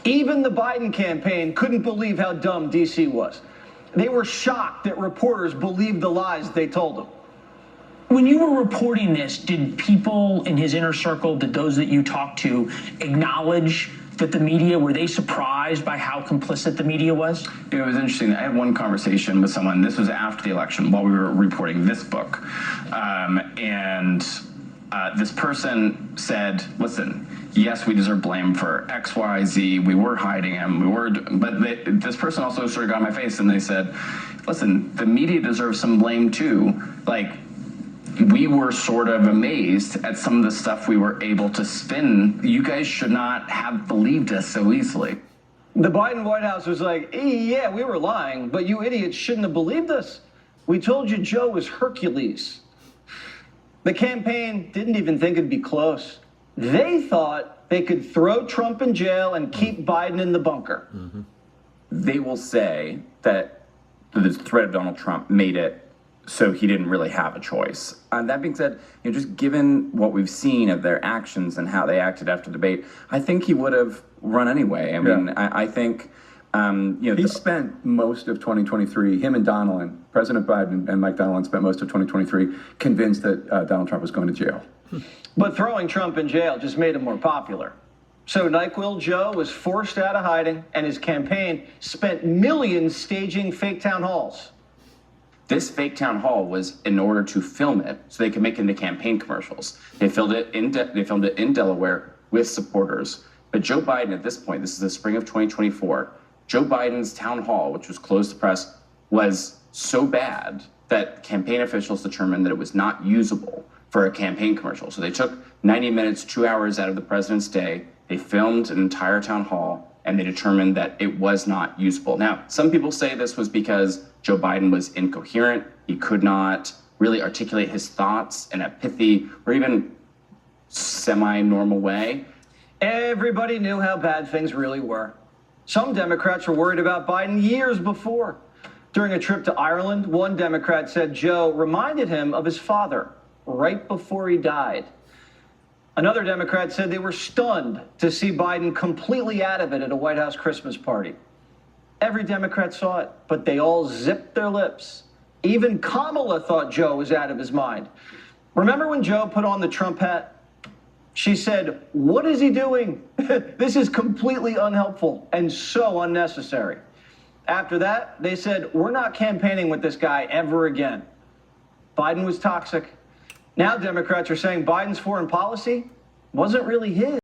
Even the Biden campaign couldn't believe how dumb D.C. was. They were shocked that reporters believed the lies they told them. When you were reporting this, did people in his inner circle, did those that you talked to, acknowledge that the media, were they surprised by how complicit the media was? It was interesting. I had one conversation with someone, this was after the election, while we were reporting this book. This person said, listen, yes, we deserve blame for X, Y, Z. We were hiding him. This person also sort of got in my face and they said, listen, the media deserves some blame too. Like, we were sort of amazed at some of the stuff we were able to spin. You guys should not have believed us so easily. The Biden White House was like, yeah, we were lying, but you idiots shouldn't have believed us. We told you Joe was Hercules. The campaign didn't even think it'd be close. They thought they could throw Trump in jail and keep Biden in the bunker. Mm-hmm. They will say that the threat of Donald Trump made it so he didn't really have a choice. That being said, just given what we've seen of their actions and how they acted after the debate, I think he would have run anyway. I mean, I think, he spent most of 2023, him and Donilon, President Biden and Mike Donilon spent most of 2023 convinced that Donald Trump was going to jail. But throwing Trump in jail just made him more popular. So NyQuil Joe was forced out of hiding, and his campaign spent millions staging fake town halls. This fake town hall was in order to film it so they could make it into campaign commercials. They filmed it in Delaware with supporters. But Joe Biden at this point, this is the spring of 2024, Joe Biden's town hall, which was closed to press, was so bad that campaign officials determined that it was not usable for a campaign commercial. So they took 90 minutes, 2 hours out of the president's day. They filmed an entire town hall and they determined that it was not usable. Now, some people say this was because Joe Biden was incoherent. He could not really articulate his thoughts in a pithy or even semi-normal way. Everybody knew how bad things really were. Some Democrats were worried about Biden years before. During a trip to Ireland, one Democrat said Joe reminded him of his father right before he died. Another Democrat said they were stunned to see Biden completely out of it at a White House Christmas party. Every Democrat saw it, but they all zipped their lips. Even Kamala thought Joe was out of his mind. Remember when Joe put on the Trump hat? She said, "What is he doing? This is completely unhelpful and so unnecessary." After that, they said, "We're not campaigning with this guy ever again." Biden was toxic. Now Democrats are saying Biden's foreign policy wasn't really his.